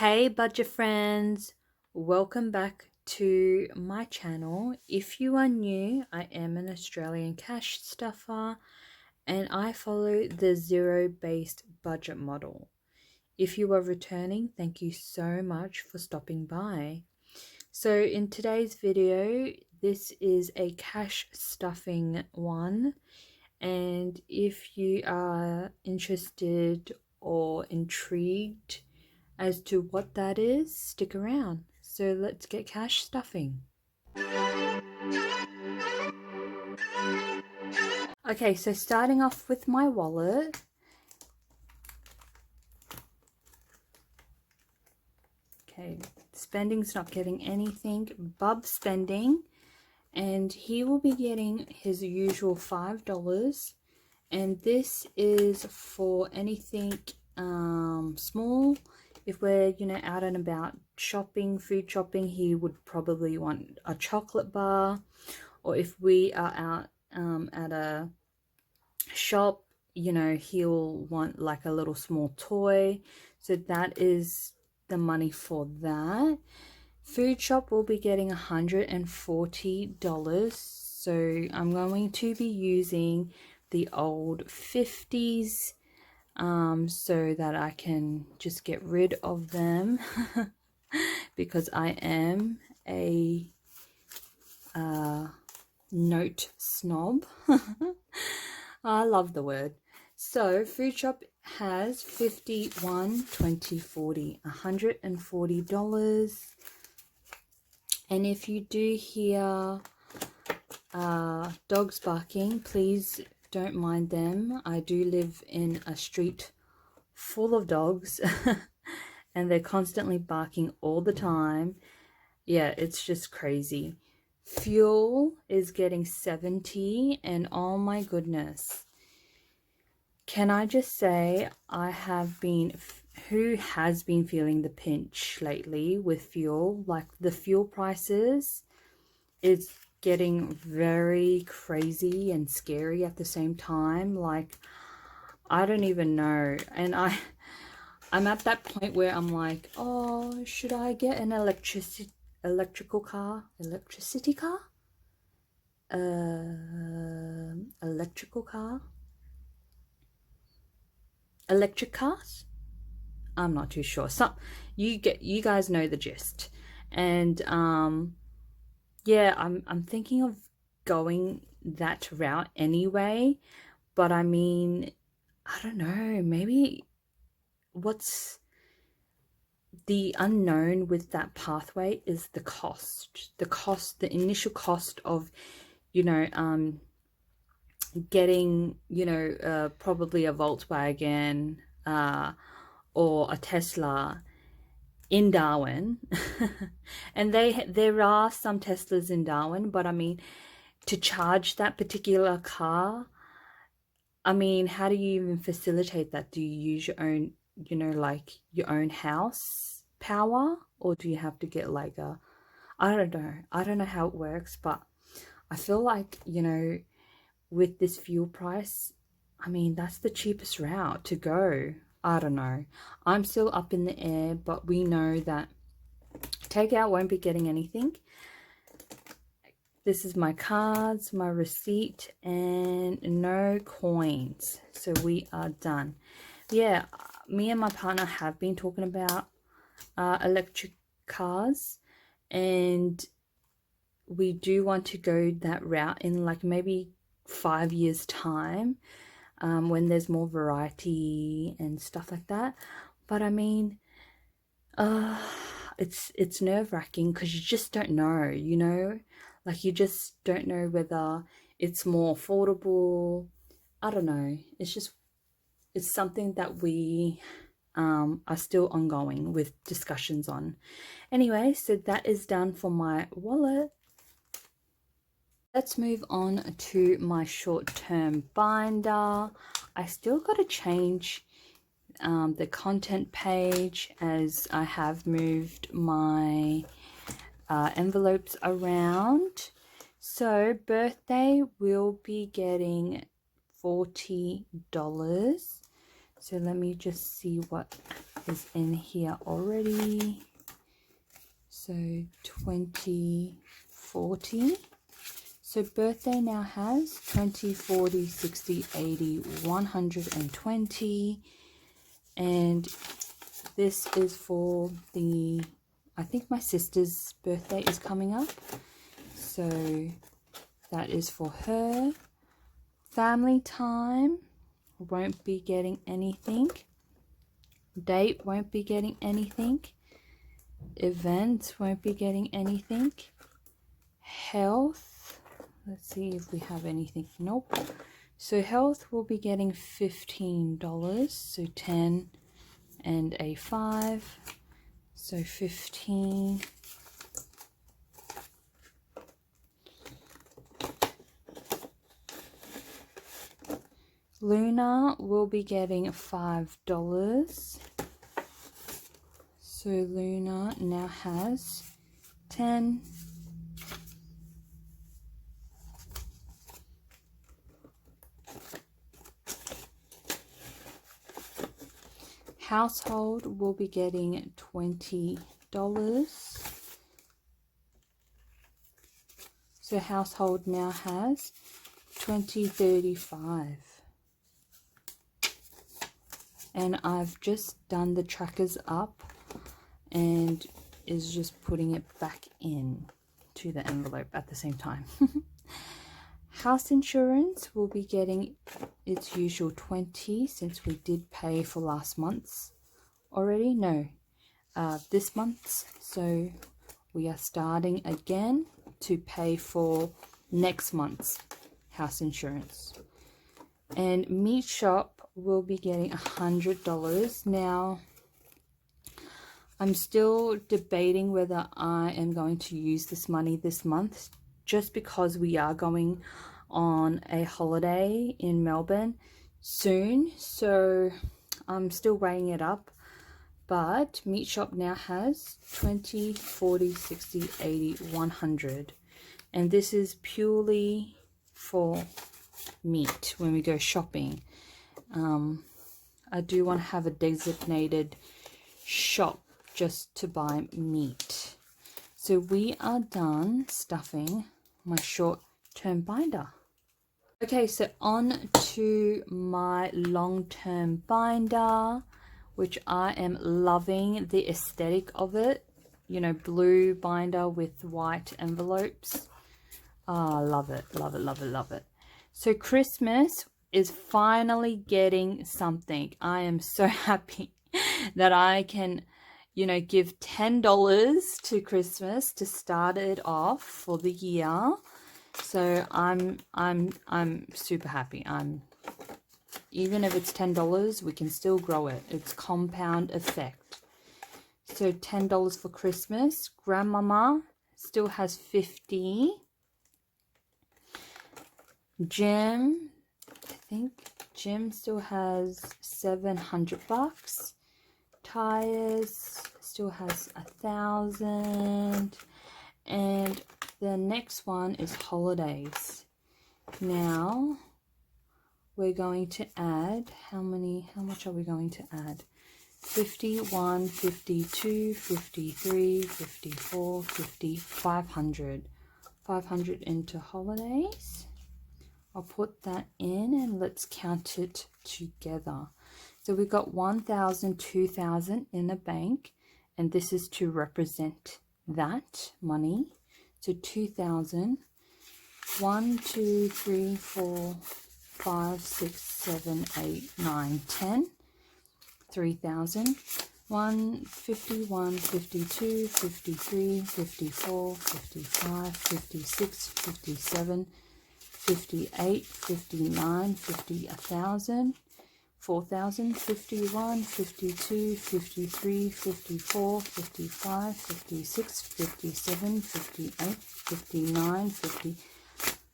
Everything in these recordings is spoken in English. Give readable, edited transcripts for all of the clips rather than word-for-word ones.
Hey budget friends, welcome back to my channel. If you are new, I am an Australian cash stuffer and I follow the zero-based budget model. If you are returning, thank you so much for stopping by. So in today's video, this is a cash stuffing one, and if you are interested or intrigued as to what that is, stick around. So let's get cash stuffing. Okay, so starting off with my wallet. Okay, spending's not getting anything. Bub's spending, and he will be getting his usual $5. And this is for anything small. If we're out and about shopping, food shopping, he would probably want a chocolate bar. Or if we are out at a shop, he'll want like a little small toy. So that is the money for that. Food shop will be getting $140. So I'm going to be using the old 50s so that I can just get rid of them because I am a note snob. I love the word. So food shop has 51, 20, 40, $140. And if you do hear dogs barking, please don't mind them. I do live in a street full of dogs and they're constantly barking all the time. Yeah, it's just crazy. Fuel is getting 70, and oh my goodness, can I just say, who has been feeling the pinch lately with fuel? Like the fuel prices is getting very crazy and scary at the same time. Like, I don't even know. And I'm at that point where I'm like, oh, should I get an electricity car? Electric cars? I'm not too sure. So you guys know the gist. And yeah, I'm thinking of going that route anyway, but I mean, I don't know, maybe what's the unknown with that pathway is the initial cost of getting probably a Volkswagen or a Tesla in Darwin. And there are some Teslas in Darwin, but I mean, to charge that particular car, I mean, how do you even facilitate that? Do you use your own, like your own house power, or do you have to get like I don't know how it works, but I feel like, with this fuel price, I mean, that's the cheapest route to go. I don't know. I'm still up in the air, but we know that takeout won't be getting anything. This is my cards, my receipt, and no coins. So we are done. Yeah, me and my partner have been talking about electric cars, and we do want to go that route in like maybe 5 years time, when there's more variety and stuff like that. But I mean, it's nerve-wracking because you just don't know, like you just don't know whether it's more affordable. I don't know. It's something that we are still ongoing with discussions on. Anyway, so that is done for my wallet. Let's move on to my short-term binder. I still got to change the content page as I have moved my envelopes around. So birthday will be getting $40. So let me just see what is in here already. So 20, 40. So birthday now has 20, 40, 60, 80, 120. And this is for the, I think my sister's birthday is coming up. So that is for her. Family time won't be getting anything. Date won't be getting anything. Events won't be getting anything. Health, let's see if we have anything. Nope. So health will be getting $15. So 10 and a 5. So 15. Luna will be getting $5. So Luna now has 10. Household will be getting $20. So household now has 20, 35. And I've just done the trackers up and is just putting it back in to the envelope at the same time. House insurance will be getting its usual 20 since we did pay for last month's already. No, this month's. So we are starting again to pay for next month's house insurance. And meat shop will be getting $100. Now, I'm still debating whether I am going to use this money this month, just because we are going on a holiday in Melbourne soon. So I'm still weighing it up. But Meat Shop now has 20, 40, 60, 80, 100. And this is purely for meat when we go shopping. I do want to have a designated shop just to buy meat. So we are done stuffing my short-term binder. Okay, so on to my long-term binder, which I am loving the aesthetic of it. You know, blue binder with white envelopes. Ah, love it, love it, love it, love it. So Christmas is finally getting something. I am so happy that I can, you know, give $10 to Christmas to start it off for the year. So I'm super happy. Even if it's $10, we can still grow it. It's compound effect. So $10 for Christmas. Grandmama still has 50. Jim, I think Jim still has $700. Tires still has 1,000. And the next one is holidays. Now we're going to add, how much are we going to add? 51, 52, 53, 54, 50, 500. 500 into holidays. I'll put that in and let's count it together. So we've got 1,000, 2,000 in the bank, and this is to represent that money. So 2,000, 1, 2, 3, 4, 5, 6, 7, 8, 9, 10, 3,000, 1, 51, 52, 53, 54, 55, 56, 57, 58, 59, 50, 1,000, 4,000, 51, 52, 53, 54, 55, 56, 57, 58, 59, 50,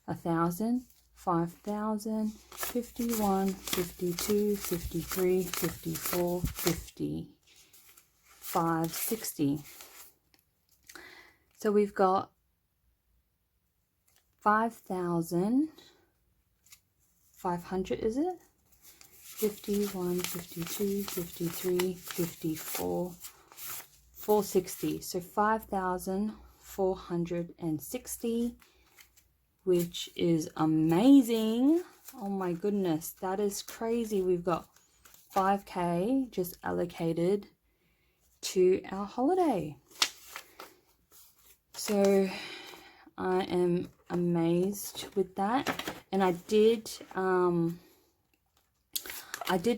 1,000, 5,000, 51, 52, 53, 54, 50, 560. So we've got 5,500, is it? 51, 52, 53, 54, 460. So 5,460, which is amazing. Oh my goodness, that is crazy. We've got 5K just allocated to our holiday. So I am amazed with that. And I did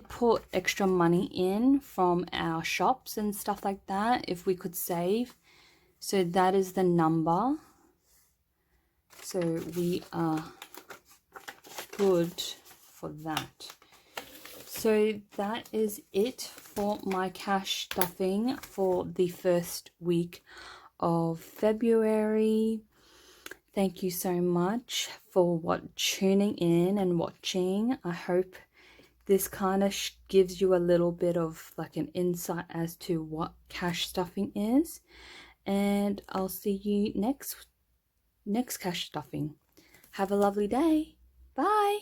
put extra money in from our shops and stuff like that if we could save. So that is the number. So we are good for that. So that is it for my cash stuffing for the first week of February. Thank you so much for tuning in and watching. I hope this kind of gives you a little bit of like an insight as to what cash stuffing is. And I'll see you next cash stuffing. Have a lovely day. Bye.